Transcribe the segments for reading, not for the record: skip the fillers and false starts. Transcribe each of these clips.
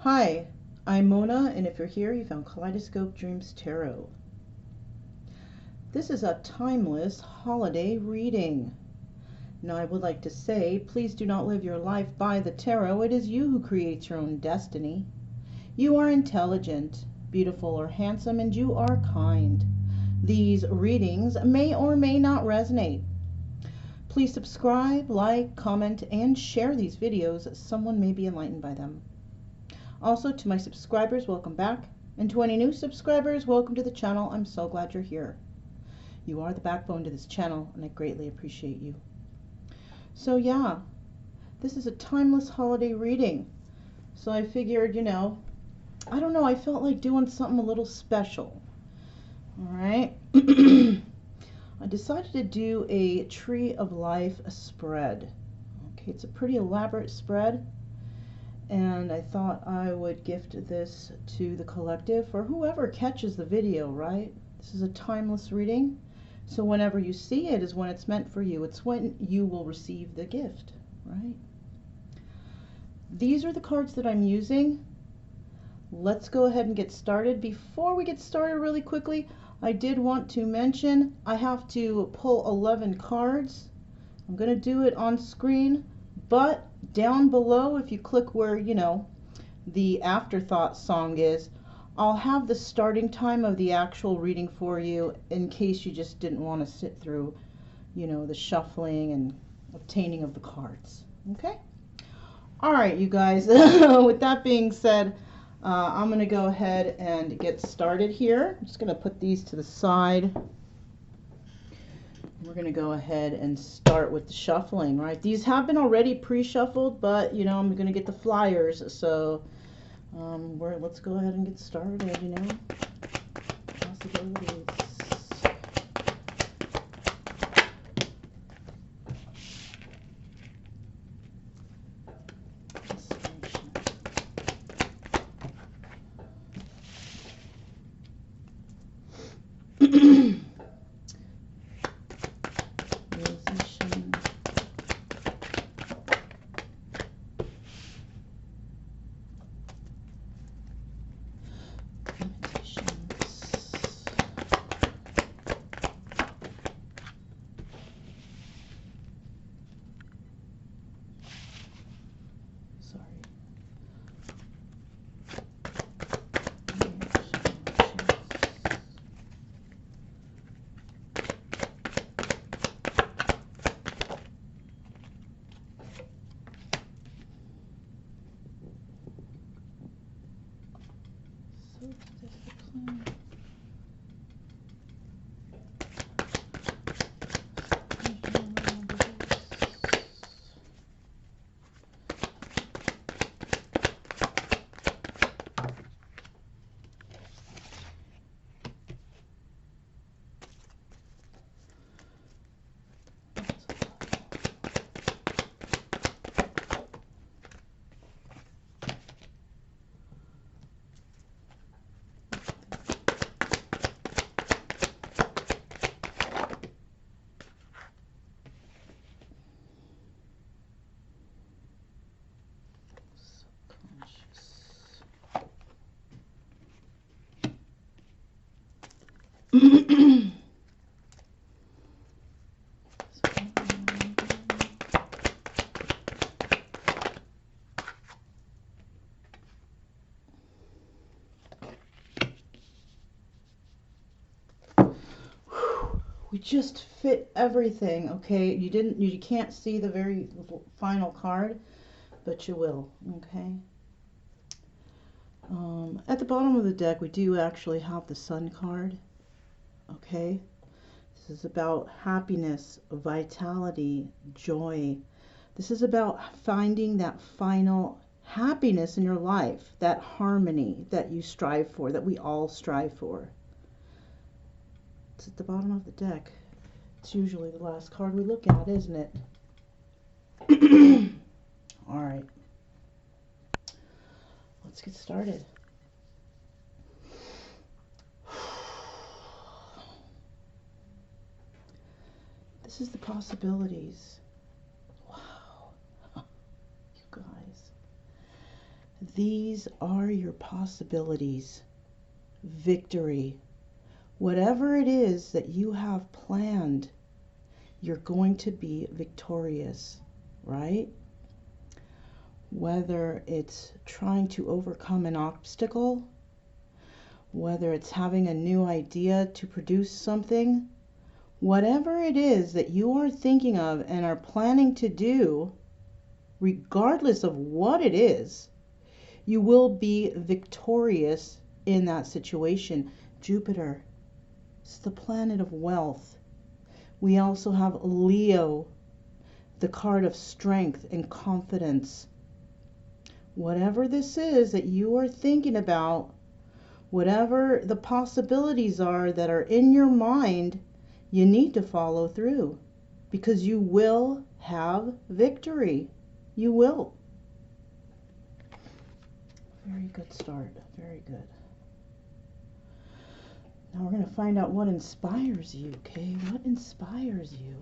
Hi, I'm Mona, and if you're here, you found Kaleidoscope Dreams Tarot. This is a timeless holiday reading. Now, I would like to say, please do not live your life by the tarot. It is you who creates your own destiny. You are intelligent, beautiful, or handsome, and you are kind. These readings may or may not resonate. Please subscribe, like, comment, and share these videos. Someone may be enlightened by them. Also, to my subscribers, welcome back. And to any new subscribers, welcome to the channel. I'm so glad you're here. You are the backbone to this channel, and I greatly appreciate you. So yeah, this is a timeless holiday reading. So I figured, I don't know, I felt like doing something a little special. All right. I decided to do a Tree of Life spread. Okay, it's a pretty elaborate spread. And I thought I would gift this to the collective or whoever catches the video, right? This is a timeless reading. So whenever you see it is when it's meant for you. It's when you will receive the gift, right? These are the cards that I'm using. Let's go ahead and get started. Before we get started really quickly, I did want to mention I have to pull 11 cards. I'm going to do it on screen, but down below, if you click where, the afterthought song is, I'll have the starting time of the actual reading for you in case you just didn't want to sit through, the shuffling and obtaining of the cards. Okay? All right, you guys. With that being said, I'm going to go ahead and get started here. I'm just going to put these to the side. We're going to go ahead and start with the shuffling, right? These have been already pre-shuffled, but, I'm going to get the flyers. So let's go ahead and get started, Possibilities. We just fit everything, okay? You can't see the very final card, but you will, okay? At the bottom of the deck, we do actually have the Sun card, okay? This is about happiness, vitality, joy. This is about finding that final happiness in your life, that harmony that you strive for, that we all strive for. It's at the bottom of the deck. It's usually the last card we look at, isn't it? All right. Let's get started. This is the possibilities. Wow. You guys. These are your possibilities. Victory. Whatever it is that you have planned, you're going to be victorious, right? Whether it's trying to overcome an obstacle, whether it's having a new idea to produce something, whatever it is that you are thinking of and are planning to do, regardless of what it is, you will be victorious in that situation. Jupiter is the planet of wealth. We also have Leo, the card of strength and confidence. Whatever this is that you are thinking about, whatever the possibilities are that are in your mind, you need to follow through, because you will have victory. You will. Very good start. Very good. Now we're going to find out what inspires you, okay? What inspires you?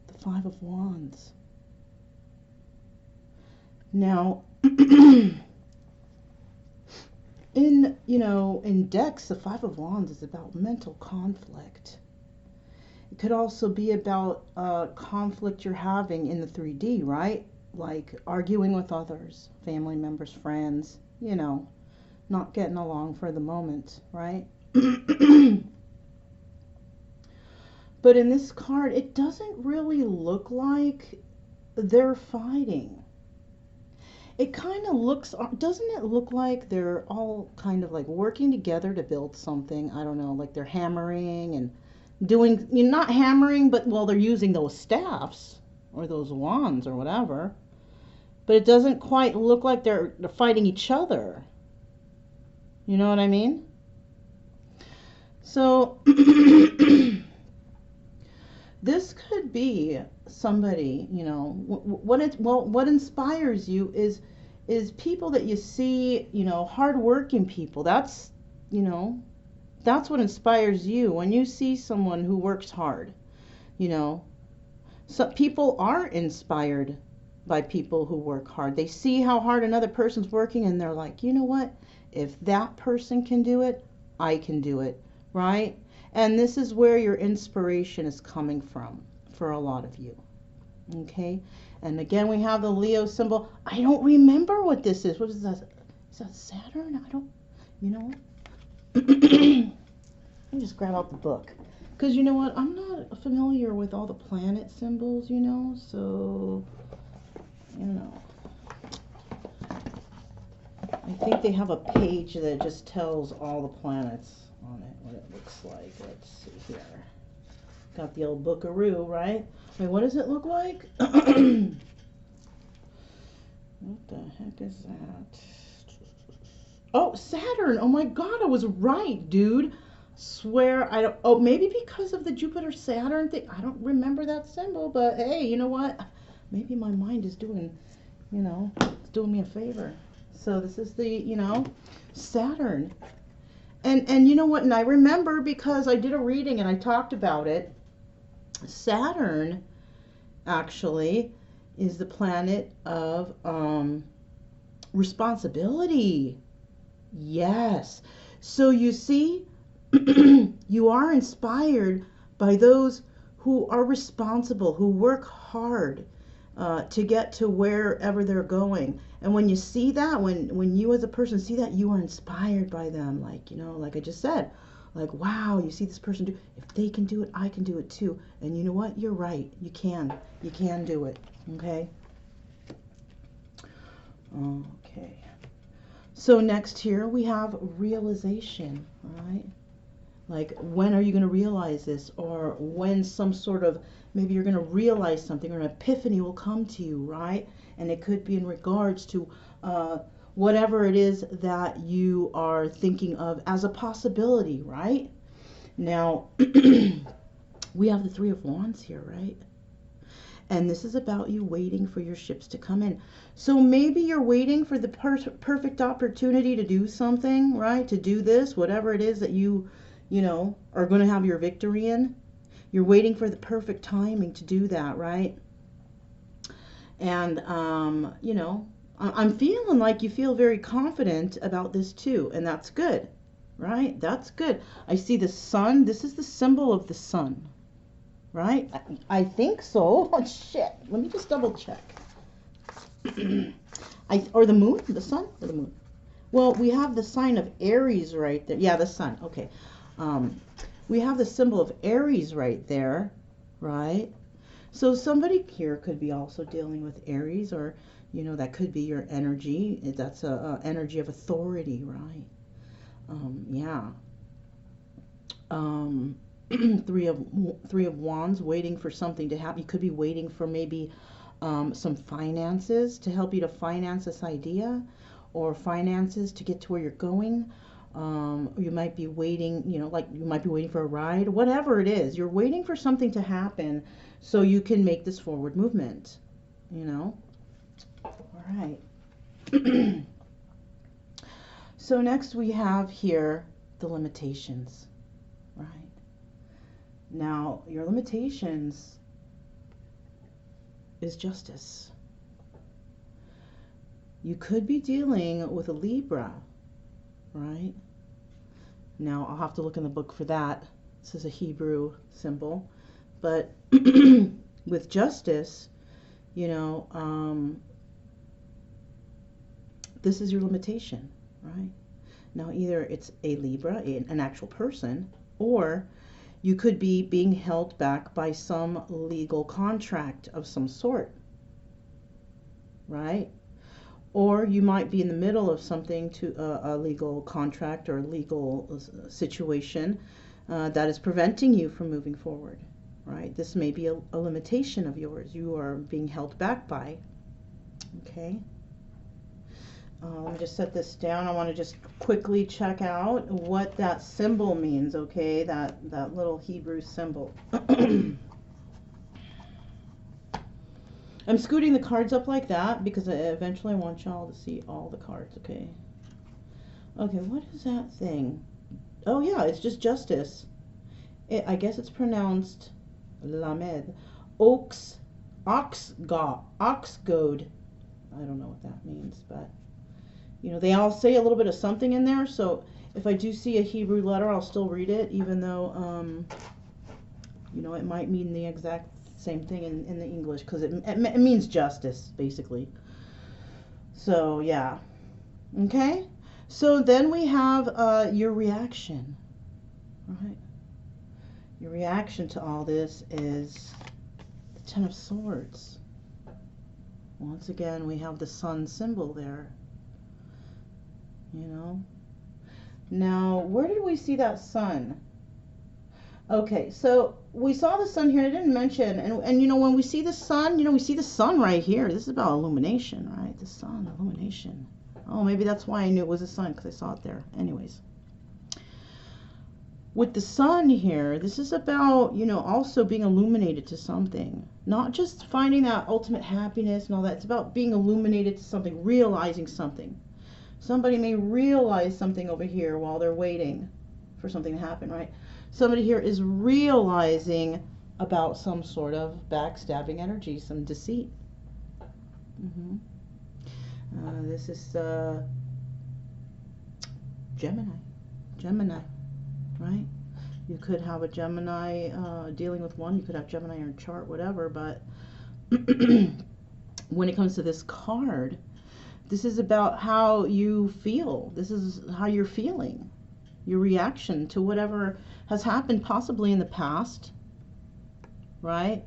The Five of Wands. Now, in decks, the Five of Wands is about mental conflict. It could also be about conflict you're having in the 3D, right? Like arguing with others, family members, friends, not getting along for the moment, right? But in this card, it doesn't really look like they're fighting. It kind of looks, doesn't it look like they're all kind of like working together to build something? I don't know, like they're hammering and doing, not hammering, but well, they're using those staffs or those wands or whatever. But it doesn't quite look like they're fighting each other. You know what I mean? So this could be somebody, what inspires you is people that you see, hardworking people. That's what inspires you when you see someone who works hard. So people are inspired by people who work hard. They see how hard another person's working and they're like, you know what? If that person can do it, I can do it, right? And this is where your inspiration is coming from for a lot of you. Okay? And again, we have the Leo symbol. I don't remember what this is. What is that? Is that Saturn? I don't, Let me just grab out the book. Because you know what? I'm not familiar with all the planet symbols, so, I think they have a page that just tells all the planets on it, what it looks like. Let's see here. Got the old bookaroo, right? Wait, what does it look like? What the heck is that? Oh, Saturn! Oh my God, I was right, dude. Swear, I don't. Oh, maybe because of the Jupiter-Saturn thing. I don't remember that symbol, but hey, you know what? Maybe my mind is doing, it's doing me a favor. So this is the, Saturn. And you know what? And I remember because I did a reading and I talked about it. Saturn actually is the planet of responsibility. Yes. So you see, you are inspired by those who are responsible, who work hard to get to wherever they're going. And when you see that, when you as a person see that, you are inspired by them. Like, like I just said, like, wow, you see this person do, if they can do it, I can do it too. And you know what? You're right. You can do it. Okay. Okay. So next here we have realization, right? Like, when are you going to realize this? Or when some sort of, maybe you're going to realize something, or an epiphany will come to you, right? And it could be in regards to whatever it is that you are thinking of as a possibility, right? Now, we have the Three of Wands here, right? And this is about you waiting for your ships to come in. So maybe you're waiting for the perfect opportunity to do something, right? To do this, whatever it is that you are going to have your victory in. You're waiting for the perfect timing to do that, right? And, you know, I'm feeling like you feel very confident about this too, and that's good, right? That's good. I see the sun. This is the symbol of the sun, right? I think so. Oh, shit. Let me just double check. Or the moon? The sun or the moon? Well, we have the sign of Aries right there. Yeah, the sun. Okay. We have the symbol of Aries right there, right? So somebody here could be also dealing with Aries, or, you know, that could be your energy. That's a energy of authority, right? Yeah. Three of Wands, waiting for something to happen. You could be waiting for maybe some finances to help you to finance this idea, or finances to get to where you're going. You might be waiting, you know, like you might be waiting for a ride, whatever it is. You're waiting for something to happen so you can make this forward movement, you know. All right. So next we have here the limitations, right? Now, your limitations is justice. You could be dealing with a Libra, right? Now, I'll have to look in the book for that. This is a Hebrew symbol. But with justice, you know, this is your limitation, right? Now, either it's a Libra, an actual person, or you could be being held back by some legal contract of some sort, right? Or you might be in the middle of something, to a legal contract or legal situation that is preventing you from moving forward, right? This may be a limitation of yours. You are being held back by, okay? Let me just set this down. I want to just quickly check out what that symbol means, okay? That little Hebrew symbol. I'm scooting the cards up like that because eventually I want y'all to see all the cards, okay? Okay, what is that thing? Oh, yeah, it's just justice. I guess it's pronounced Lamed. Oxgod. I don't know what that means, but, you know, they all say a little bit of something in there, so if I do see a Hebrew letter, I'll still read it, even though, you know, it might mean the exact same thing in the English, because it means justice, basically. So, yeah. Okay? So then we have your reaction, right? Your reaction to all this is the Ten of Swords. Once again, we have the sun symbol there, you know? Now, where did we see that sun? Okay, so we saw the sun here. I didn't mention, and you know, when we see the sun, you know, we see the sun right here. This is about illumination, right? The sun, illumination. Oh, maybe that's why I knew it was the sun, because I saw it there. Anyways, with the sun here, this is about, you know, also being illuminated to something. Not just finding that ultimate happiness and all that. It's about being illuminated to something, realizing something. Somebody may realize something over here while they're waiting for something to happen, right? Somebody here is realizing about some sort of backstabbing energy, some deceit. This is Gemini, right? You could have a Gemini dealing with one. You could have Gemini in your chart, whatever. But when it comes to this card, this is about how you feel. This is how you're feeling. Your reaction to whatever has happened, possibly in the past, right?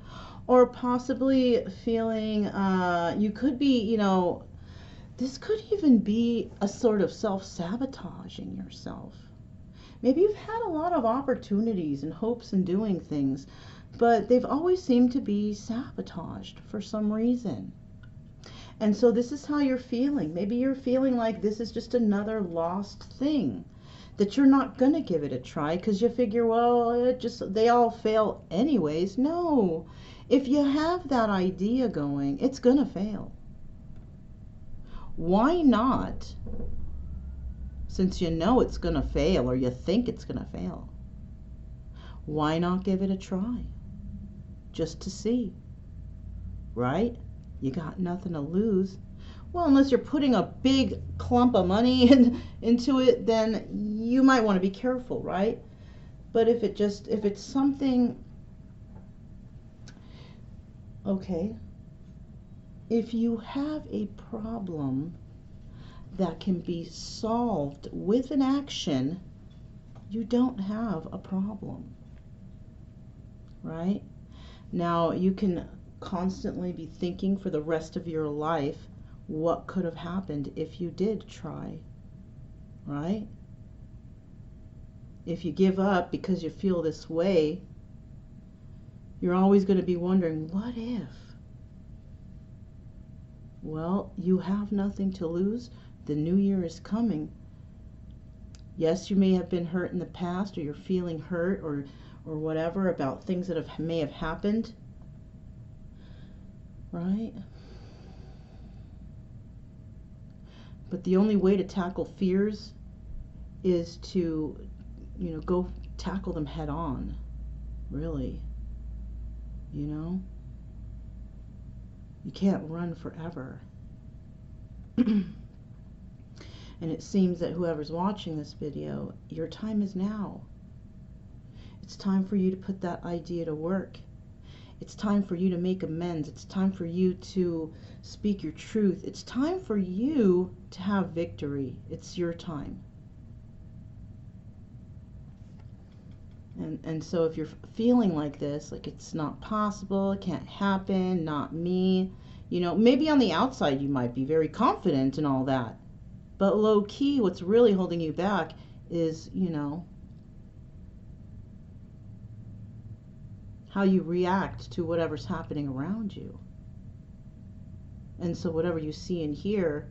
Or possibly feeling, you could be, you know, this could even be a sort of self-sabotaging yourself. Maybe you've had a lot of opportunities and hopes in doing things, but they've always seemed to be sabotaged for some reason. And so this is how you're feeling. Maybe you're feeling like this is just another lost thing, that you're not going to give it a try because you figure, well, they all fail anyways. No, if you have that idea going, it's going to fail. Why not, since you know it's going to fail, or you think it's going to fail, why not give it a try just to see, right? You got nothing to lose. Well, unless you're putting a big clump of money into it, then you might want to be careful, right? But if it's something, okay, if you have a problem that can be solved with an action, you don't have a problem, right? Now, you can constantly be thinking for the rest of your life what could have happened if you did try, right? If you give up because you feel this way, you're always going to be wondering, what if? Well, you have nothing to lose. The new year is coming. Yes, you may have been hurt in the past, or you're feeling hurt or whatever about things that may have happened, right? But the only way to tackle fears is to, go tackle them head on, really. You can't run forever. And it seems that whoever's watching this video, your time is now. It's time for you to put that idea to work. It's time for you to make amends. It's time for you to speak your truth. It's time for you to have victory. It's your time. And so if you're feeling like this, like it's not possible, it can't happen, not me, maybe on the outside you might be very confident and all that. But low key, what's really holding you back is, how you react to whatever's happening around you. And so whatever you see and hear,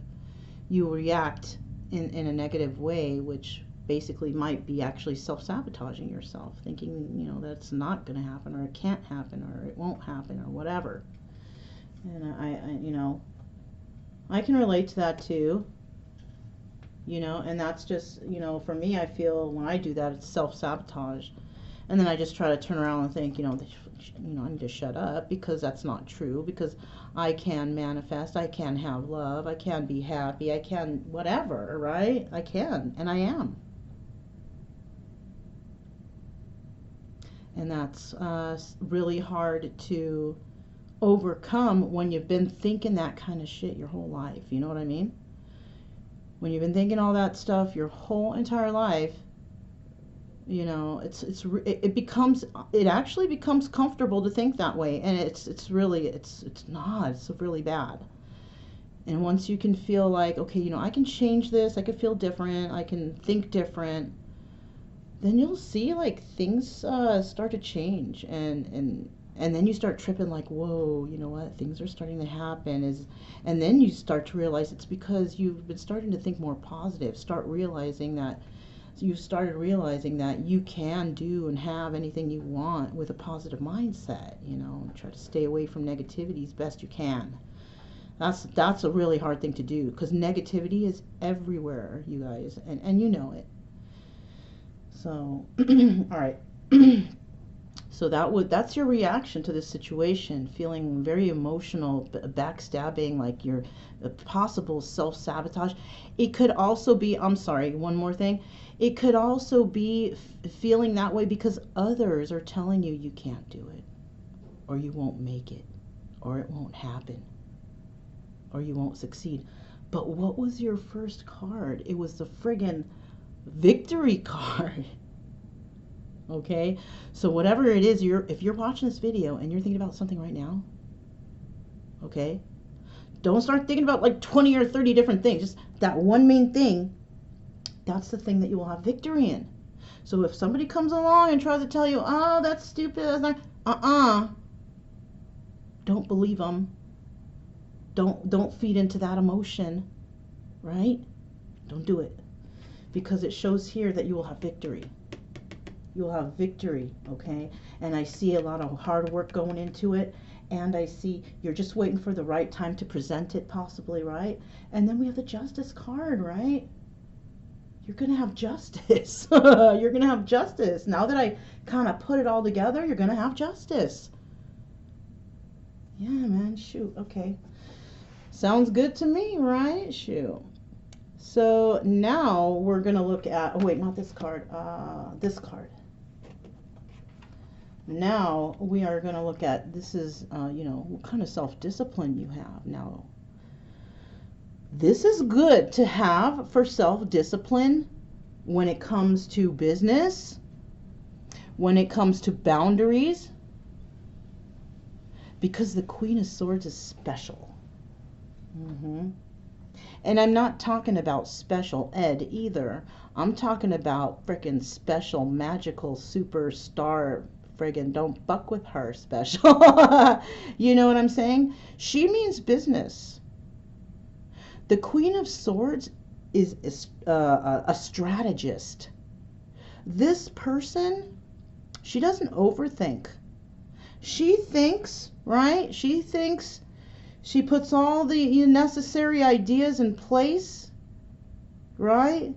you react in a negative way, which basically might be actually self-sabotaging yourself, thinking, that's not going to happen, or it can't happen, or it won't happen, or whatever. And I can relate to that too. And that's just, for me, I feel when I do that, it's self-sabotage. And then I just try to turn around and think, I need to shut up, because that's not true, because I can manifest, I can have love, I can be happy, I can whatever, right? I can, and I am. And that's really hard to overcome when you've been thinking that kind of shit your whole life. You know what I mean? When you've been thinking all that stuff your whole entire life, it actually becomes comfortable to think that way, and it's really really bad. And once you can feel like, okay, I can change this, I can feel different, I can think different, then you'll see like things start to change, and then you start tripping like, whoa, you know what, things are starting to happen, and then you start to realize it's because you've been starting to think more positive, started realizing that you can do and have anything you want with a positive mindset, try to stay away from negativity as best you can. That's a really hard thing to do, because negativity is everywhere, you guys, and you know it. So, all right. So that's your reaction to this situation, feeling very emotional, backstabbing, like you're a possible self-sabotage. It could also be, I'm sorry, one more thing. It could also be feeling that way because others are telling you can't do it, or you won't make it, or it won't happen, or you won't succeed. But what was your first card? It was the friggin' victory card. Okay, so whatever it is, if you're watching this video and you're thinking about something right now, okay, don't start thinking about like 20 or 30 different things. Just that one main thing, that's the thing that you will have victory in. So if somebody comes along and tries to tell you, oh, that's stupid, that's not, don't believe them. Don't feed into that emotion, right? Don't do it, because it shows here that you will have victory. You'll have victory, okay? And I see a lot of hard work going into it, and I see you're just waiting for the right time to present it, possibly, right? And then we have the Justice card, right? You're going to have justice. You're going to have justice. Now that I kind of put it all together, you're going to have justice. Yeah, man, shoot. Okay. Sounds good to me, right? Shoot. So now we're going to look at, oh wait, not this card, this card. Now we are going to look at, this is, you know, what kind of self-discipline you have. Now, this is good to have for self-discipline when it comes to business, when it comes to boundaries, because the Queen of Swords is special. And I'm not talking about special ed either. I'm talking about frickin' special, magical, superstar, friggin' don't fuck with her special. You know what I'm saying? She means business. The Queen of Swords is a strategist. This person, she doesn't overthink. She thinks, right? She thinks, she puts all the necessary ideas in place, right?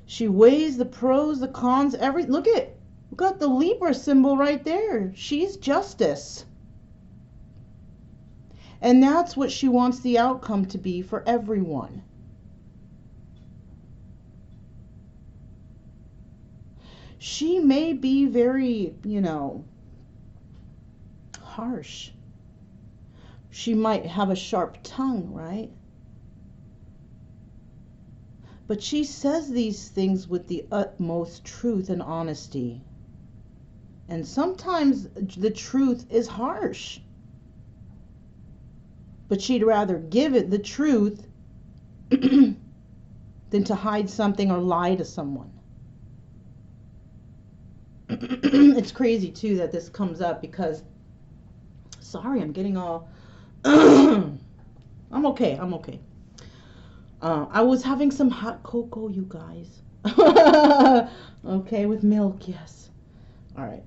She weighs the pros, the cons, look at, we got the Libra symbol right there. She's justice. And that's what she wants the outcome to be for everyone. She may be very, you know, harsh. She might have a sharp tongue, right? But she says these things with the utmost truth and honesty. And sometimes the truth is harsh. But she'd rather give it the truth than to hide something or lie to someone. It's crazy too that this comes up because, sorry, I'm getting all I'm okay. I was having some hot cocoa, you guys. Okay, with milk, yes. All right.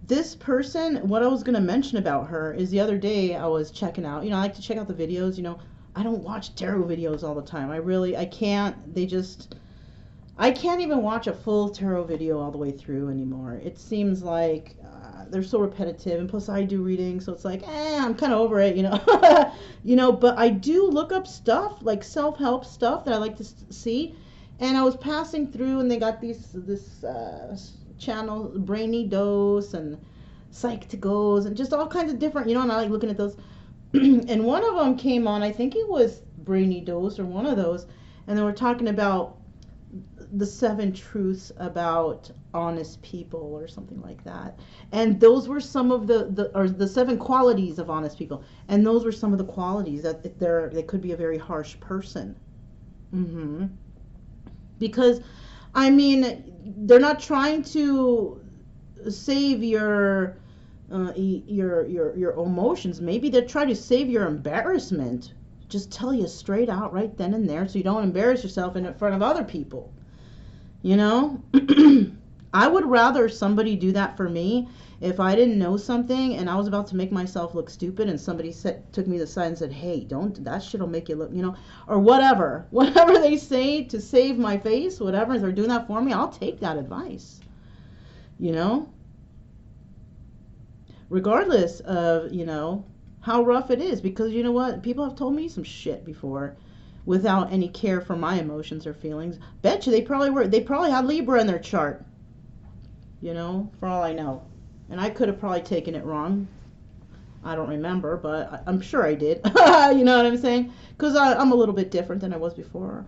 This person, what I was going to mention about her is the other day I was checking out, you know, I like to check out the videos, you know. I don't watch tarot videos all the time. I can't, I can't even watch a full tarot video all the way through anymore. It seems like they're so repetitive, and plus I do reading, so it's like, I'm kind of over it, you know. You know, but I do look up stuff, like self-help stuff that I like to see, and I was passing through, and they got this channel, Brainy Dose, and Psych to Goes, and just all kinds of different, you know, and I like looking at those. And one of them came on, I think it was Brainy Dose or one of those, and they were talking about the 7 truths about honest people or something like that, and those were some of the 7 qualities of honest people, and those were some of the qualities that they could be a very harsh person. Because I mean, they're not trying to save your emotions. Maybe they're trying to save your embarrassment. Just tell you straight out right then and there, so you don't embarrass yourself in front of other people. You know, I would rather somebody do that for me if I didn't know something and I was about to make myself look stupid, and somebody took me to the side and said, hey, don't, that shit'll make you look, you know, or whatever they say to save my face, whatever, if they're doing that for me, I'll take that advice, you know, regardless of, you know, how rough it is, because you know what, people have told me some shit before without any care for my emotions or feelings. Bet you they probably had Libra in their chart, you know, for all I know. And I could have probably taken it wrong. I don't remember, but I'm sure I did. You know what I'm saying? Because I'm a little bit different than I was before.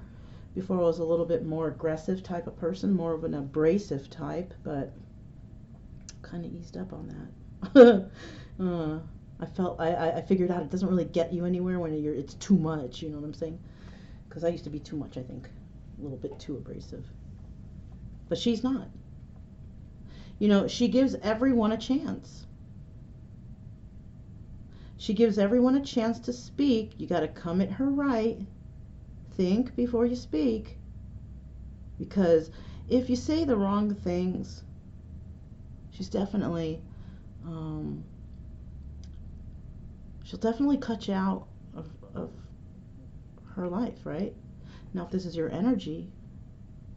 Before I was a little bit more aggressive type of person, more of an abrasive type, but kind of eased up on that. I figured out it doesn't really get you anywhere when it's too much, you know what I'm saying? Because I used to be too much, I think. A little bit too abrasive. But she's not. You know, she gives everyone a chance. She gives everyone a chance to speak. You got to come at her right. Think before you speak. Because if you say the wrong things, she's definitely, she'll definitely cut you out of her life, right? Now, if this is your energy,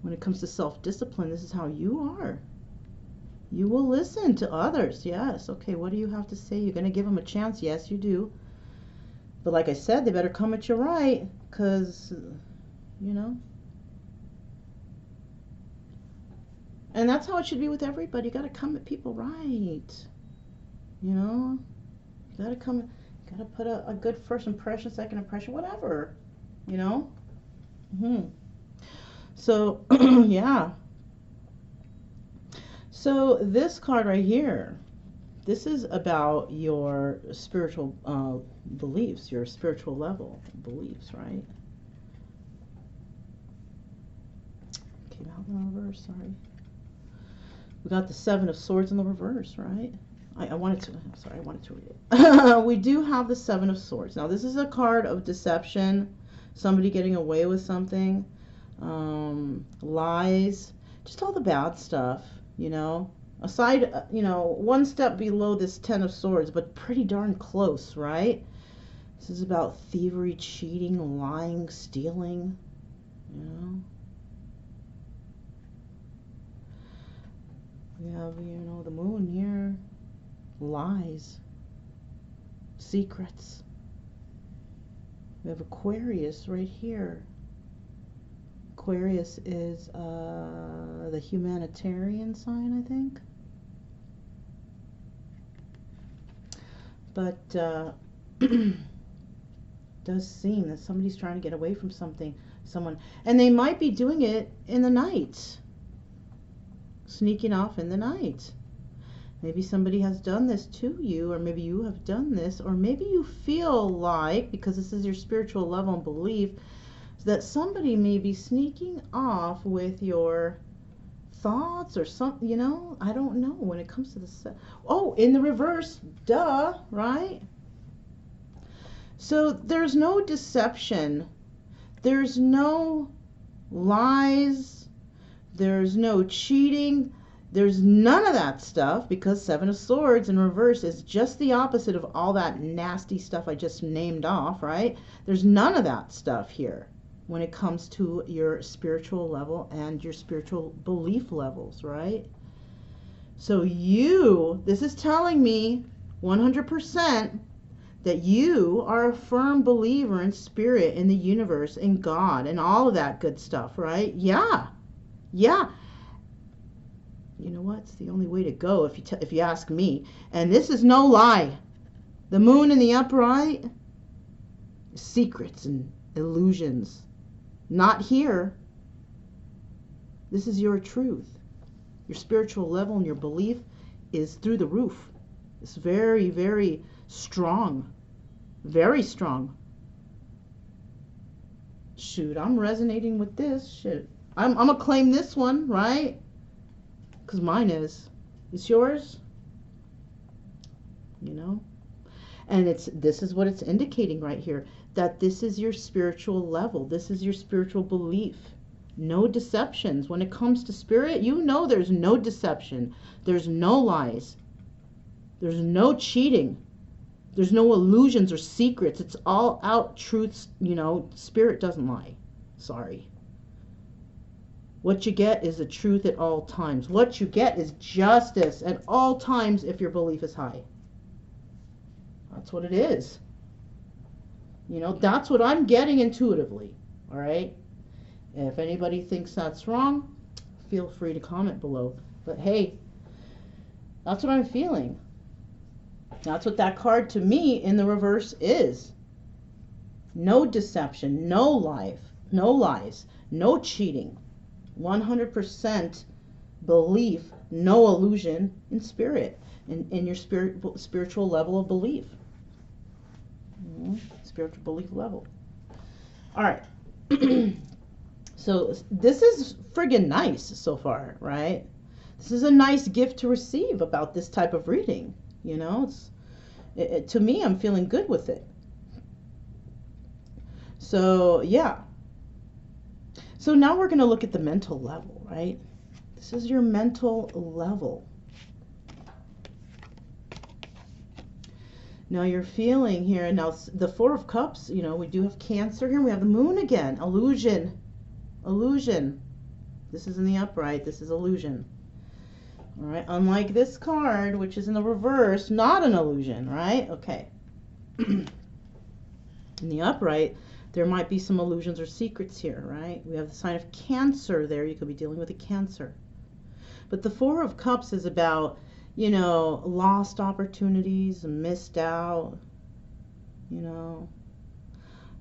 when it comes to self-discipline, this is how you are. You will listen to others. Yes. Okay, what do you have to say? You're going to give them a chance. Yes, you do. But like I said, they better come at you right, because, you know. And that's how it should be with everybody. You got to come at people right. You know. You got to come, got to put a good first impression, second impression, whatever. You know. So, yeah. So this card right here, this is about your spiritual beliefs, your spiritual level beliefs, right? Came out in the reverse, sorry. We got the Seven of Swords in the reverse, right? I wanted to read it. We do have the Seven of Swords. Now this is a card of deception, somebody getting away with something, lies, just all the bad stuff, you know. Aside, you know, one step below this Ten of Swords, but pretty darn close, right? This is about thievery, cheating, lying, stealing, you know. We have, you know, the Moon here, lies, secrets. We have Aquarius right here. Aquarius is the humanitarian sign, I think. But does seem that somebody's trying to get away from someone, and they might be doing it in the night, sneaking off in the night. Maybe somebody has done this to you, or maybe you have done this, or maybe you feel like, because this is your spiritual level and belief, that somebody may be sneaking off with your thoughts or something, you know. I don't know when it comes to the oh, in the reverse, duh, right? So there's no deception, there's no lies, there's no cheating, there's none of that stuff, because Seven of Swords in reverse is just the opposite of all that nasty stuff I just named off, right? There's none of that stuff here when it comes to your spiritual level and your spiritual belief levels, right? So this is telling me 100% that you are a firm believer in spirit, in the universe, in God, and all of that good stuff, right? Yeah. Yeah. You know what? It's the only way to go if you ask me. And this is no lie. The Moon in the upright, secrets and illusions. Not here. This is your truth. Your spiritual level and your belief is through the roof. It's very, very strong. Very strong. Shoot, I'm resonating with this. Shit. I'm going to claim this one, right? Because mine is. It's yours? You know? And this is what it's indicating right here. That this is your spiritual level. This is your spiritual belief. No deceptions. When it comes to spirit, you know there's no deception. There's no lies. There's no cheating. There's no illusions or secrets. It's all out truths. You know, spirit doesn't lie. Sorry. What you get is the truth at all times. What you get is justice at all times if your belief is high. That's what it is. You know, that's what I'm getting intuitively. All right? If anybody thinks that's wrong, feel free to comment below. But hey, that's what I'm feeling. That's what that card to me in the reverse is. No deception, no lies, no cheating. 100% belief, no illusion in spirit, in your spiritual level of belief. Spiritual belief level. All right. So this is friggin' nice so far, right? This is a nice gift to receive about this type of reading. You know, to me, I'm feeling good with it. So yeah. So now we're going to look at the mental level, right? This is your mental level. Now you're feeling here, and now the Four of Cups, you know, we do have Cancer here. We have the Moon again. Illusion. Illusion. This is in the upright. This is illusion. All right, unlike this card, which is in the reverse, not an illusion, right? Okay. In the upright, there might be some illusions or secrets here, right? We have the sign of Cancer there. You could be dealing with a Cancer. But the Four of Cups is about, you know, lost opportunities, missed out, you know.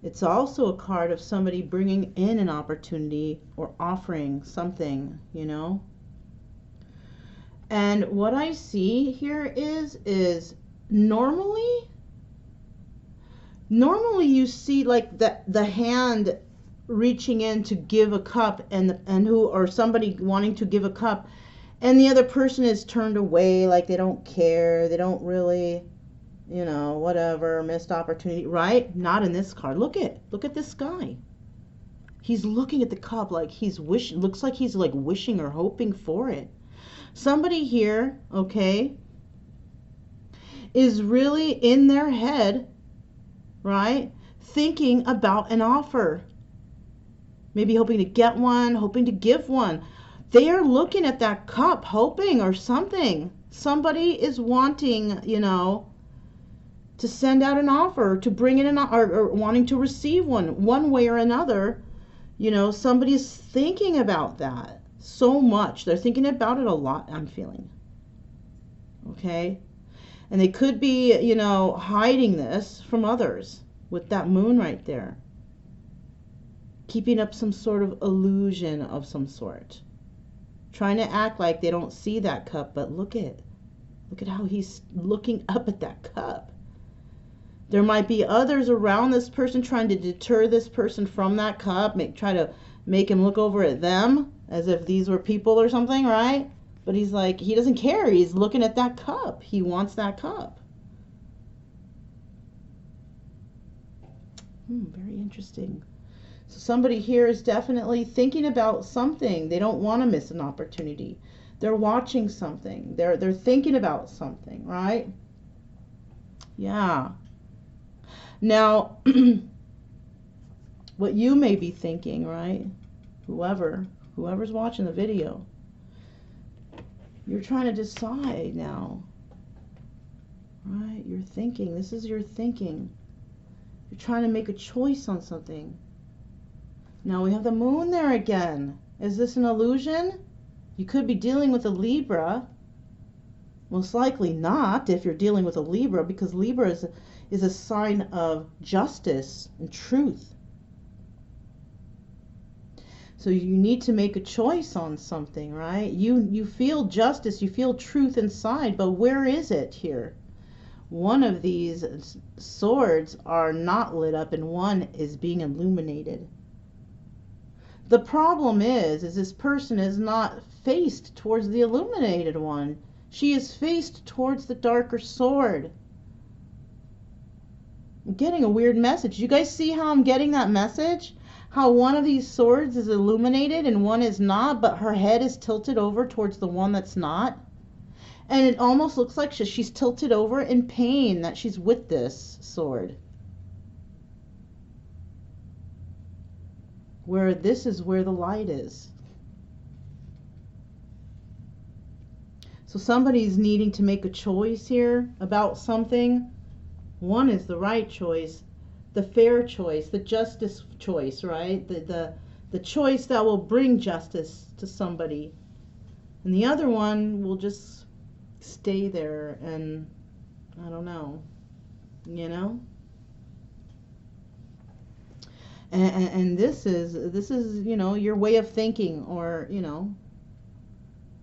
It's also a card of somebody bringing in an opportunity or offering something, you know. And what I see here is normally you see like the hand reaching in to give a cup and who or somebody wanting to give a cup, and the other person is turned away, like they don't care, they don't really, you know, whatever, missed opportunity, right? Not in this card. Look at this guy. He's looking at the cup like he's wishing, looks like he's like wishing or hoping for it. Somebody here, okay, is really in their head, right, thinking about an offer. Maybe hoping to get one, hoping to give one. They are looking at that cup, hoping or something. Somebody is wanting, you know, to send out an offer, to bring in an or wanting to receive one way or another. You know, somebody's thinking about that so much. They're thinking about it a lot, I'm feeling. Okay? And they could be, you know, hiding this from others with that moon right there. Keeping up some sort of illusion of some sort. Trying to act like they don't see that cup, but look at how he's looking up at that cup. There might be others around this person trying to deter this person from that cup, try to make him look over at them as if these were people or something, right? But he's like, he doesn't care. He's looking at that cup. He wants that cup. Very interesting. So somebody here is definitely thinking about something. They don't want to miss an opportunity. They're watching something. They're thinking about something, right? Yeah. Now, what you may be thinking, right? Whoever's watching the video, you're trying to decide now, right? You're thinking. This is your thinking. You're trying to make a choice on something. Now we have the moon there again. Is this an illusion? You could be dealing with a Libra. Most likely not if you're dealing with a Libra, because Libra is a sign of justice and truth. So you need to make a choice on something, right? You feel justice, you feel truth inside, but where is it here? One of these swords are not lit up and one is being illuminated. The problem is this person is not faced towards the illuminated one. She is faced towards the darker sword. I'm getting a weird message. You guys see how I'm getting that message? How one of these swords is illuminated and one is not, but her head is tilted over towards the one that's not. And it almost looks like she's tilted over in pain that she's with this sword. Where this is where the light is. So somebody's needing to make a choice here about something. One is the right choice, the fair choice, the justice choice, right? The choice that will bring justice to somebody. And the other one will just stay there and, I don't know, you know? And this is, you know, your way of thinking, or, you know,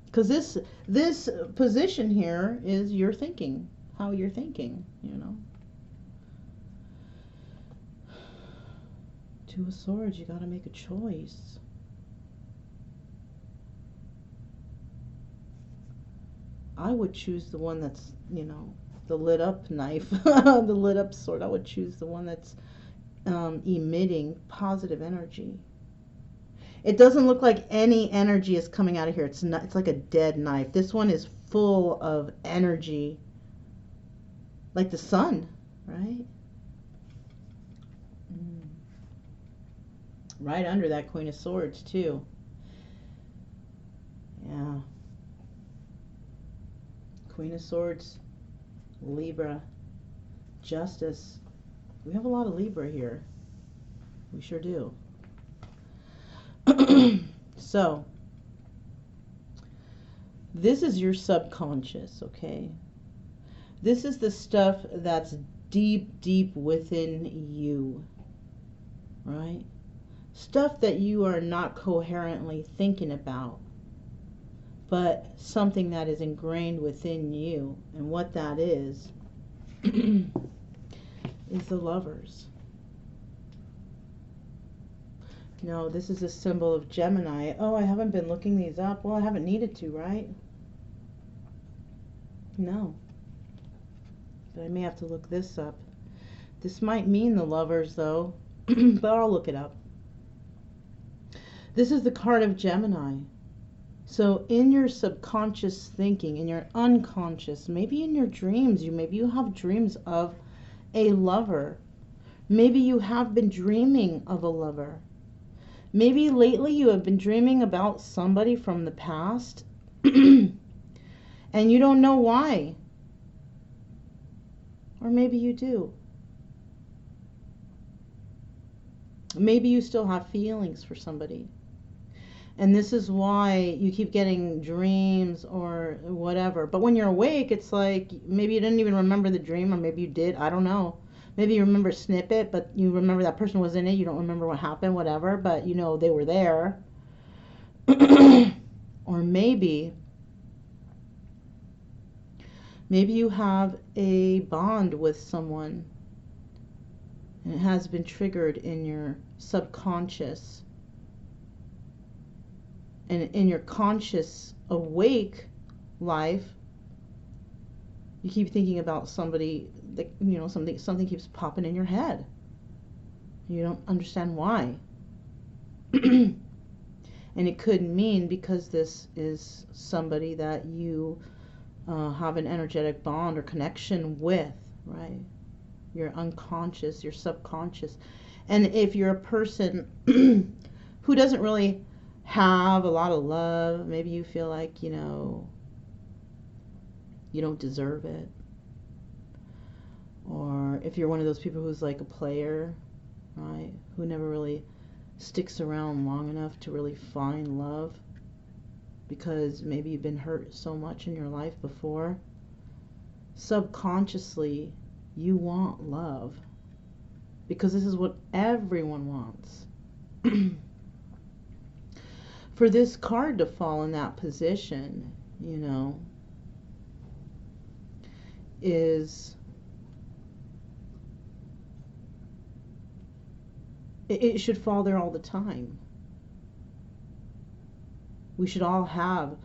because this position here is your thinking, how you're thinking, you know. Two of Swords, you got to make a choice. I would choose the one that's, you know, the lit up knife, the lit up sword. I would choose the one that's emitting positive energy. It doesn't look like any energy is coming out of here. It's not, it's like a dead knife. This one is full of energy, like the sun, right? Right under that Queen of Swords too. Yeah. Queen of Swords, Libra, Justice. We have a lot of Libra here. We sure do. So, this is your subconscious, okay? This is the stuff that's deep, deep within you, right? Stuff that you are not coherently thinking about, but something that is ingrained within you. And what that is the Lovers. No, this is a symbol of Gemini. Oh, I haven't been looking these up. Well, I haven't needed to, right? No. But I may have to look this up. This might mean the Lovers, though. But I'll look it up. This is the card of Gemini. So in your subconscious thinking, in your unconscious, maybe in your dreams, maybe you have dreams of a lover. Maybe you have been dreaming of a lover. Maybe lately you have been dreaming about somebody from the past and you don't know why. Or maybe you do. Maybe you still have feelings for somebody. And this is why you keep getting dreams or whatever. But when you're awake, it's like maybe you didn't even remember the dream, or maybe you did. I don't know. Maybe you remember a snippet, but you remember that person was in it. You don't remember what happened, whatever, but you know they were there. Or maybe you have a bond with someone and it has been triggered in your subconscious. And in your conscious, awake life, you keep thinking about somebody that, you know, something keeps popping in your head. You don't understand why. And it could mean because this is somebody that you have an energetic bond or connection with, right? Your unconscious, your subconscious. And if you're a person who doesn't really have a lot of love, maybe you feel like, you know, you don't deserve it. Or if you're one of those people who's like a player, right, who never really sticks around long enough to really find love because maybe you've been hurt so much in your life before, subconsciously you want love because this is what everyone wants. For this card to fall in that position, you know, is it should fall there all the time. We should all have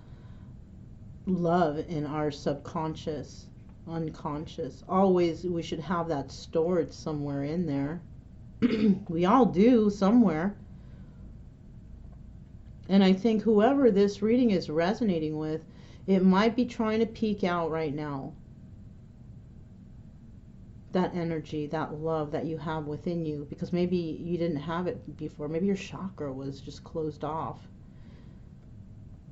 love in our subconscious, unconscious. Always we should have that stored somewhere in there. We all do somewhere. And I think whoever this reading is resonating with, it might be trying to peek out right now. That energy, that love that you have within you, because maybe you didn't have it before. Maybe your chakra was just closed off.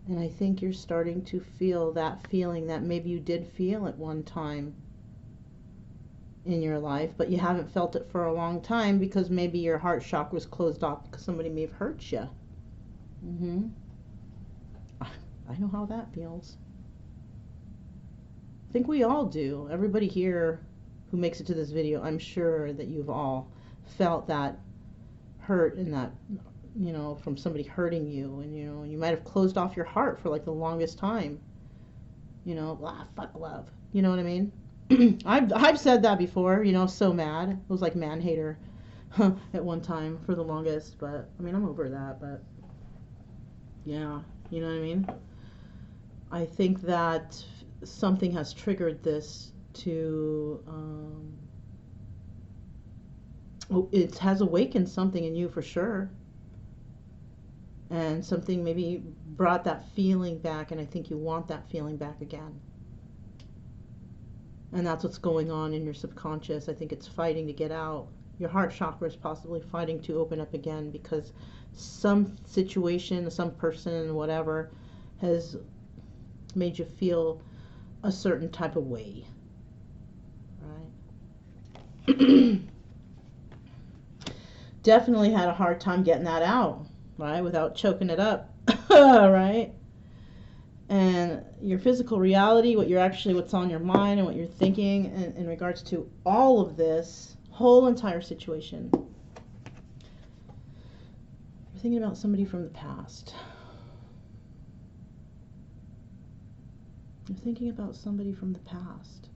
And I think you're starting to feel that feeling that maybe you did feel at one time in your life, but you haven't felt it for a long time because maybe your heart chakra was closed off because somebody may have hurt you. I know how that feels. I think we all do. Everybody here who makes it to this video, I'm sure that you've all felt that hurt and that, you know, from somebody hurting you, and you know, you might have closed off your heart for like the longest time. You know, fuck love. You know what I mean? I've said that before, you know, so mad. I was like man-hater at one time for the longest, but I mean, I'm over that, but yeah, you know what I mean? I think that something has triggered this to, it has awakened something in you for sure. And something maybe brought that feeling back, and I think you want that feeling back again. And that's what's going on in your subconscious. I think it's fighting to get out. Your heart chakra is possibly fighting to open up again because some situation, some person, whatever, has made you feel a certain type of way, right? Definitely had a hard time getting that out, right, without choking it up, right? And your physical reality, what's on your mind and what you're thinking in regards to all of this whole entire situation. You're thinking about somebody from the past. You're thinking about somebody from the past.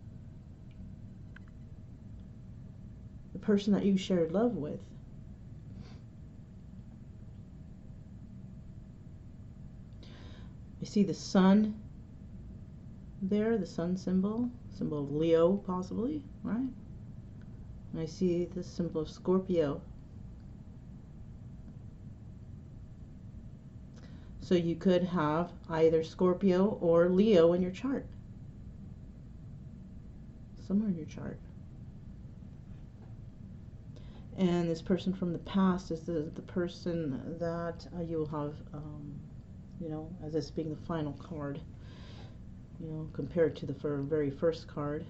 The person that you shared love with. You see the sun there, the sun symbol of Leo possibly, right? And I see the symbol of Scorpio. So you could have either Scorpio or Leo in your chart. Somewhere in your chart. And this person from the past is the person that you will have, you know, as this being the final card, you know, compared to the very first card.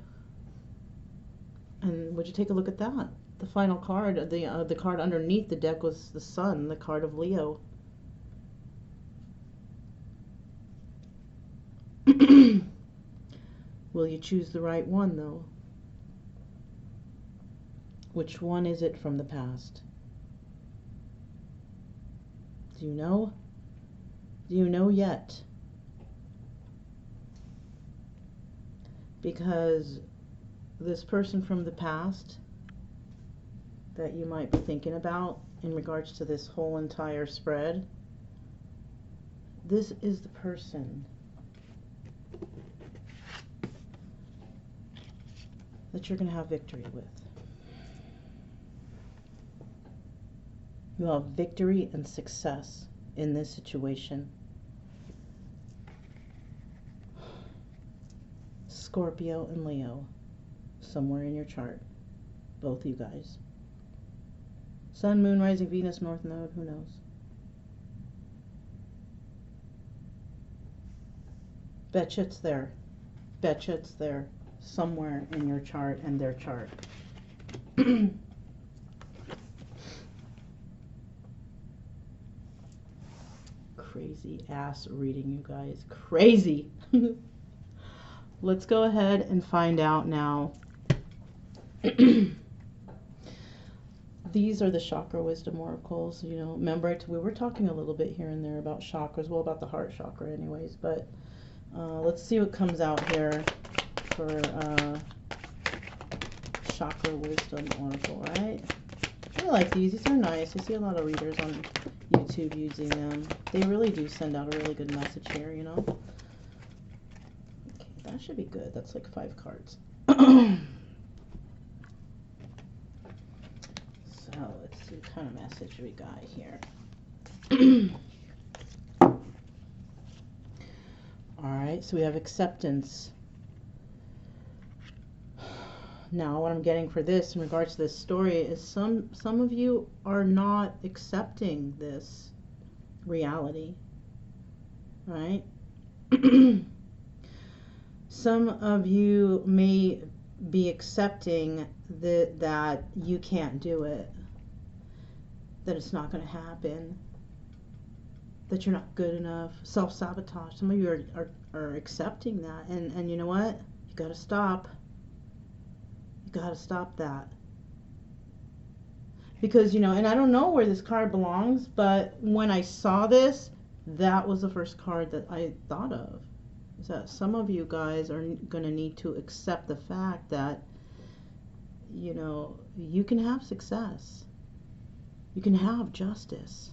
And would you take a look at that? The final card, the card underneath the deck was the Sun, the card of Leo. Will you choose the right one, though? Which one is it from the past? Do you know? Do you know yet? Because this person from the past that you might be thinking about in regards to this whole entire spread, this is the person that you're going to have victory with. You'll have victory and success in this situation. Scorpio and Leo, somewhere in your chart, both you guys. Sun, Moon, Rising, Venus, North Node, who knows? Betcha it's there. Betcha it's there. Somewhere in your chart and their chart. Crazy ass reading, you guys. Crazy. Let's go ahead and find out now. These are the chakra wisdom oracles. You know, remember, we were talking a little bit here and there about chakras. Well, about the heart chakra anyways. But let's see what comes out here for chakra wisdom oracle, right? I like these. These are nice. I see a lot of readers on YouTube using them. They really do send out a really good message here, you know. Okay, that should be good. That's like 5 cards. So let's see what kind of message we got here. Alright, so we have acceptance. Now, what I'm getting for this in regards to this story is some of you are not accepting this reality, right? Some of you may be accepting that you can't do it, that it's not going to happen, that you're not good enough, self-sabotage. Some of you are accepting that, and you know what? You got to stop. You got to stop that. Because, you know, and I don't know where this card belongs, but when I saw this, that was the first card that I thought of. Is that some of you guys are going to need to accept the fact that, you know, you can have success. You can have justice.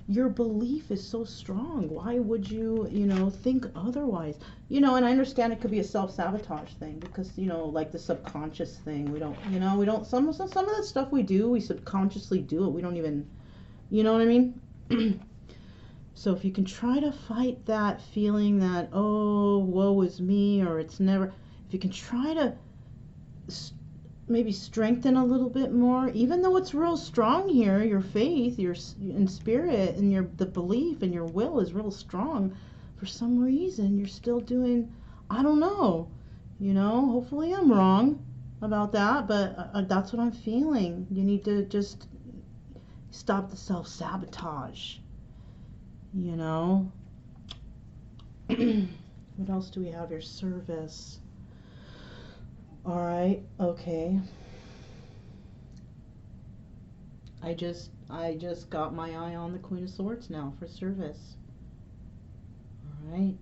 Your belief is so strong. Why would you, you know, think otherwise? You know, and I understand it could be a self-sabotage thing because, you know, like the subconscious thing, we don't, you know, we don't, some of the stuff we do, we subconsciously do it. We don't even, you know what I mean? So if you can try to fight that feeling that, oh, woe is me, or it's never, if you can try to maybe strengthen a little bit more, even though it's real strong here, your faith, your in spirit, and the belief and your will is real strong, for some reason you're still doing I don't know. You know, hopefully I'm wrong about that, but that's what I'm feeling. You need to just stop the self-sabotage, you know. What else do we have here? Service. All right, okay. I just got my eye on the Queen of Swords now for service. All right.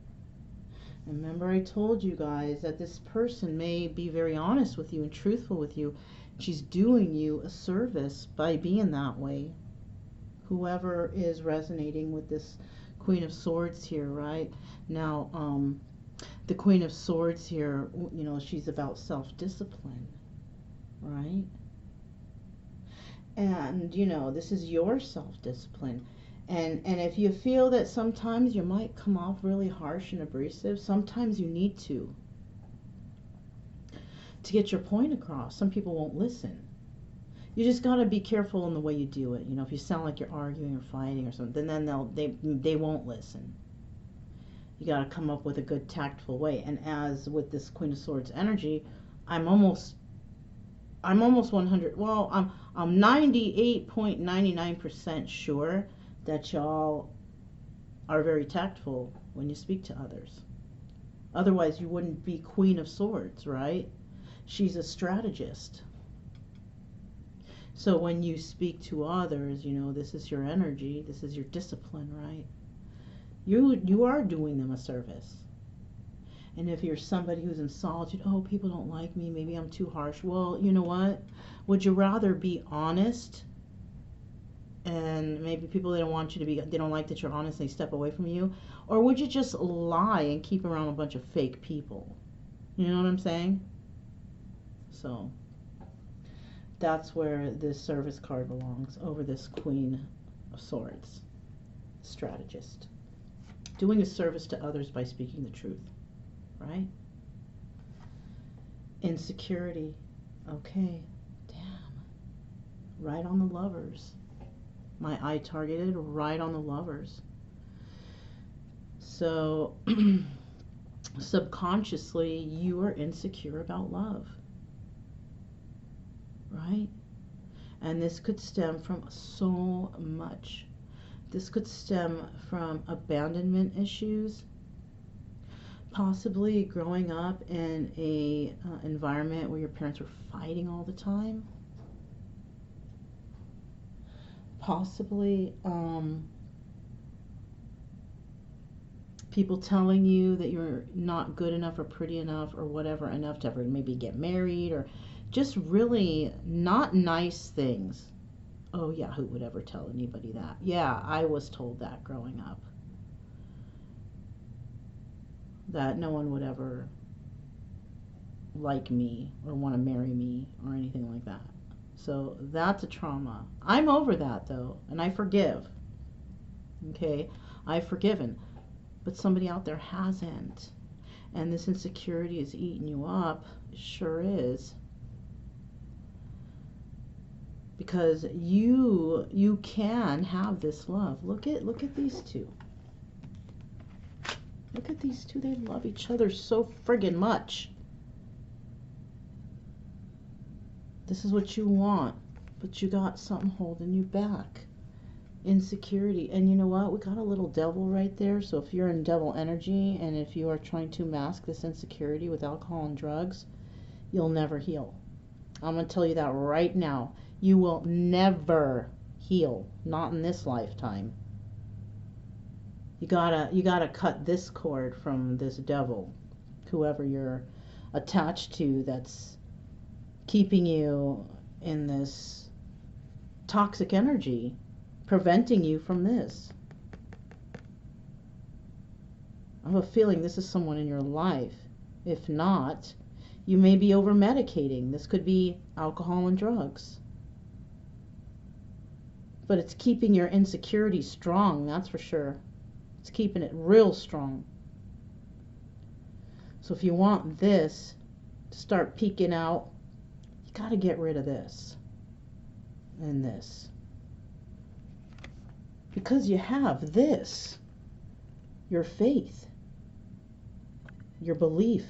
Remember I told you guys that this person may be very honest with you and truthful with you. She's doing you a service by being that way. Whoever is resonating with this Queen of Swords here, right? Now, the Queen of Swords here, you know, she's about self-discipline, right? And, you know, this is your self-discipline. And if you feel that sometimes you might come off really harsh and abrasive, sometimes you need to get your point across. Some people won't listen. You just got to be careful in the way you do it. You know, if you sound like you're arguing or fighting or something, then they won't listen. You got to come up with a good tactful way. And as with this Queen of Swords energy, I'm almost 100. Well, I'm 98.99% sure that y'all are very tactful when you speak to others. Otherwise, you wouldn't be Queen of Swords, right? She's a strategist. So when you speak to others, you know, this is your energy, this is your discipline, right? You are doing them a service. And if you're somebody who's in solitude, oh, people don't like me, maybe I'm too harsh. Well, you know what? Would you rather be honest, and maybe people they don't want you to be, they don't like that you're honest, they step away from you? Or would you just lie and keep around a bunch of fake people? You know what I'm saying? So that's where this service card belongs, over this Queen of Swords. Strategist. Doing a service to others by speaking the truth, right? Insecurity. Okay, damn. Right on the Lovers. My eye targeted right on the Lovers. So subconsciously you are insecure about love, right? And this could stem from so much. This could stem from abandonment issues, possibly growing up in a environment where your parents were fighting all the time, possibly people telling you that you're not good enough or pretty enough or whatever enough to ever maybe get married, or just really not nice things. Oh yeah, who would ever tell anybody that? Yeah, I was told that growing up, that no one would ever like me or want to marry me or anything like that. So that's a trauma. I'm over that though, and I forgive. Okay, I've forgiven. But somebody out there hasn't. And this insecurity is eating you up. It sure is. Because you can have this love. Look at these two. Look at these two. They love each other so friggin' much. This is what you want, but you got something holding you back. Insecurity. And you know what? We got a little devil right there. So if you're in devil energy, and if you are trying to mask this insecurity with alcohol and drugs, you'll never heal. I'm going to tell you that right now. You will never heal. Not in this lifetime. You gotta cut this cord from this devil, whoever you're attached to, that's keeping you in this toxic energy, preventing you from this. I have a feeling this is someone in your life. If not, you may be over medicating. This could be alcohol and drugs. But it's keeping your insecurity strong, that's for sure. It's keeping it real strong. So if you want this to start peeking out, you got to get rid of this and this. Because you have this, your faith. your belief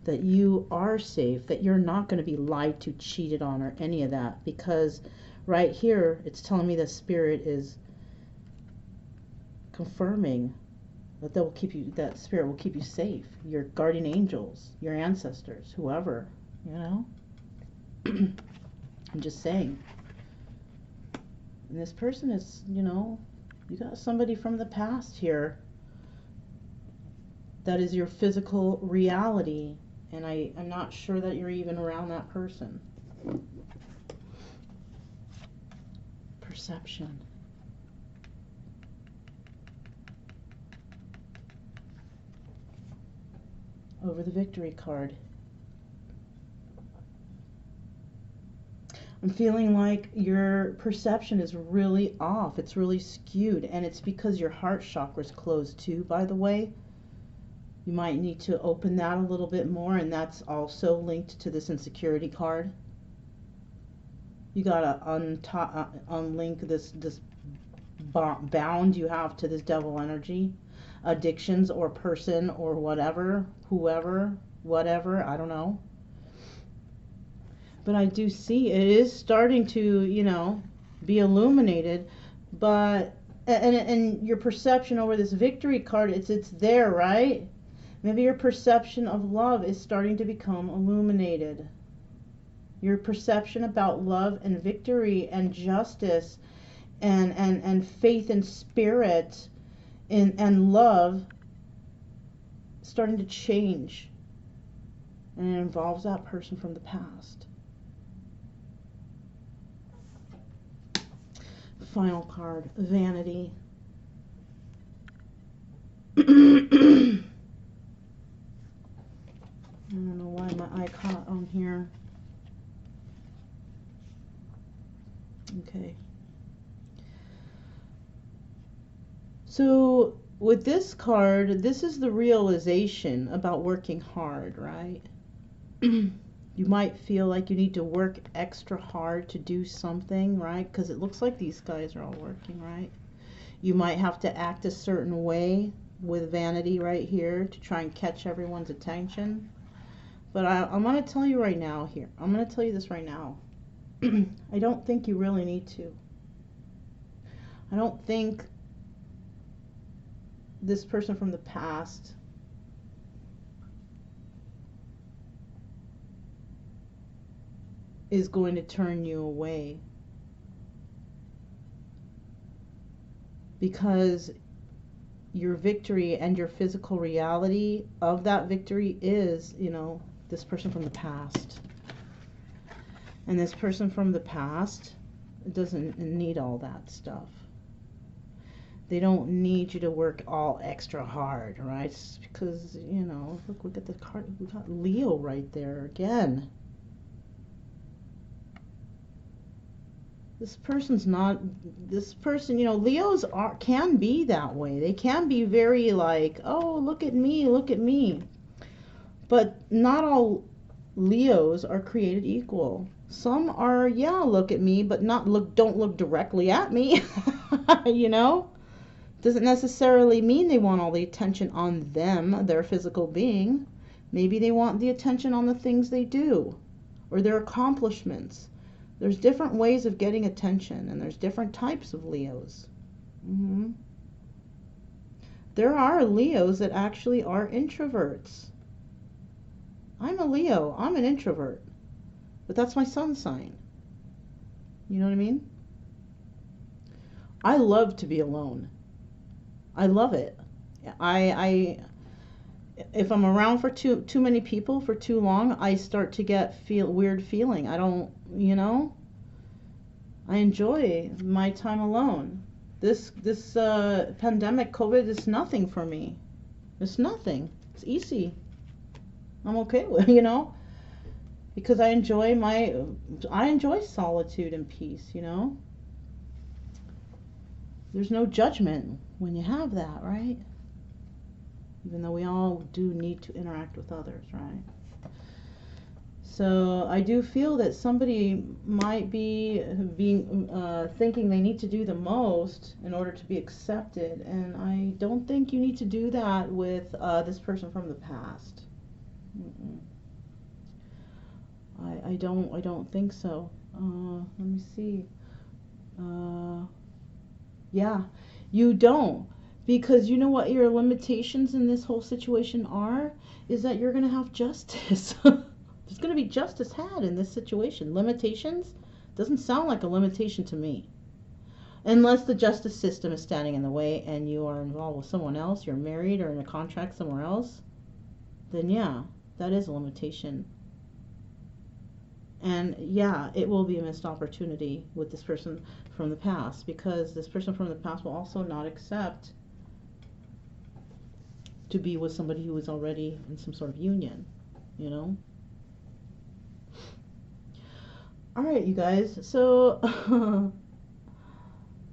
that you are safe, that you're not going to be lied to, cheated on, or any of that. Because right here, it's telling me that Spirit is confirming that that Spirit will keep you safe. Your guardian angels, your ancestors, whoever, you know. I'm just saying. And this person is, you know, you got somebody from the past here that is your physical reality. And I'm not sure that you're even around that person. Perception. Over the Victory card. I'm feeling like your perception is really off. It's really skewed. And it's because your heart chakra is closed too, by the way. You might need to open that a little bit more, and that's also linked to this insecurity card. You gotta unlink this bound you have to this devil energy, addictions or person or whatever, whoever, whatever, I don't know. But I do see it is starting to, you know, be illuminated, but and your perception over this Victory card, it's there, right? Maybe your perception of love is starting to become illuminated. Your perception about love and victory and justice and faith and spirit and love starting to change. And it involves that person from the past. Final card, Vanity. I don't know why my eye caught on here. Okay. So with this card, this is the realization about working hard, right? You might feel like you need to work extra hard to do something, right? Because it looks like these guys are all working, right? You might have to act a certain way with Vanity right here to try and catch everyone's attention. But I'm going to tell you right now here. I'm going to tell you this right now. I don't think you really need to. I don't think this person from the past is going to turn you away. Because your victory and your physical reality of that victory is, you know, this person from the past. And this person from the past doesn't need all that stuff. They don't need you to work all extra hard, right? It's because, you know, look at the card. We got Leo right there again. This person's not, this person, you know, Leos can be that way. They can be very like, oh, look at me, look at me. But not all Leos are created equal. Some are, yeah, look at me, but don't look directly at me. You know? Doesn't necessarily mean they want all the attention on them, their physical being. Maybe they want the attention on the things they do or their accomplishments. There's different ways of getting attention, and there's different types of Leos. There are Leos that actually are introverts. I'm a Leo. I'm an introvert. But that's my sun sign. You know what I mean? I love to be alone. I love it. If I'm around for too many people for too long, I start to get weird feeling. I don't, you know, I enjoy my time alone. This pandemic, COVID is nothing for me. It's nothing. It's easy. I'm okay with, you know, because I enjoy solitude and peace, you know. There's no judgment when you have that, right? Even though we all do need to interact with others, right? So I do feel that somebody might be thinking they need to do the most in order to be accepted, and I don't think you need to do that with this person from the past. Mm-mm. I don't think so. Let me see. Yeah, you don't. Because you know what your limitations in this whole situation are? Is that you're going to have justice. There's going to be justice had in this situation. Limitations doesn't sound like a limitation to me. Unless the justice system is standing in the way and you are involved with someone else, you're married or in a contract somewhere else, then yeah, that is a limitation. And yeah, it will be a missed opportunity with this person from the past, because this person from the past will also not accept to be with somebody who is already in some sort of union, you know? All right, you guys. So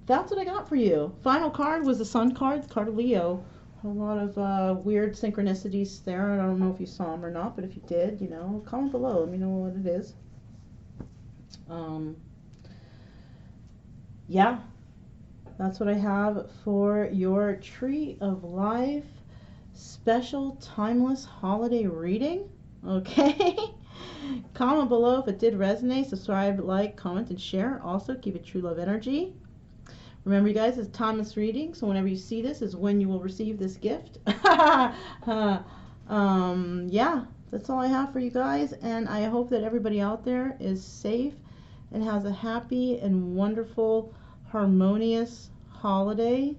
that's what I got for you. Final card was the Sun card, the card of Leo. A lot of weird synchronicities there. I don't know if you saw them or not, but if you did, you know, comment below. Let me know what it is. Yeah, that's what I have for your Tree of Life special timeless holiday reading. Okay. Comment below if it did resonate. Subscribe, like, comment, and share. Also, keep it true love energy. Remember, you guys, it's a timeless reading, so whenever you see this is when you will receive this gift. Yeah, that's all I have for you guys, and I hope that everybody out there is safe and has a happy and wonderful, harmonious holiday.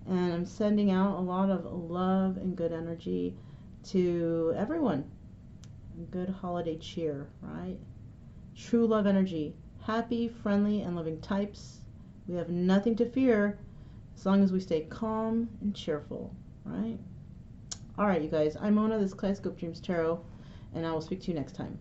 And I'm sending out a lot of love and good energy to everyone. Good holiday cheer, right? True love energy. Happy, friendly, and loving types. We have nothing to fear as long as we stay calm and cheerful, right? All right, you guys. I'm Mona. This is Kaleidoscope Dreams Tarot, and I will speak to you next time.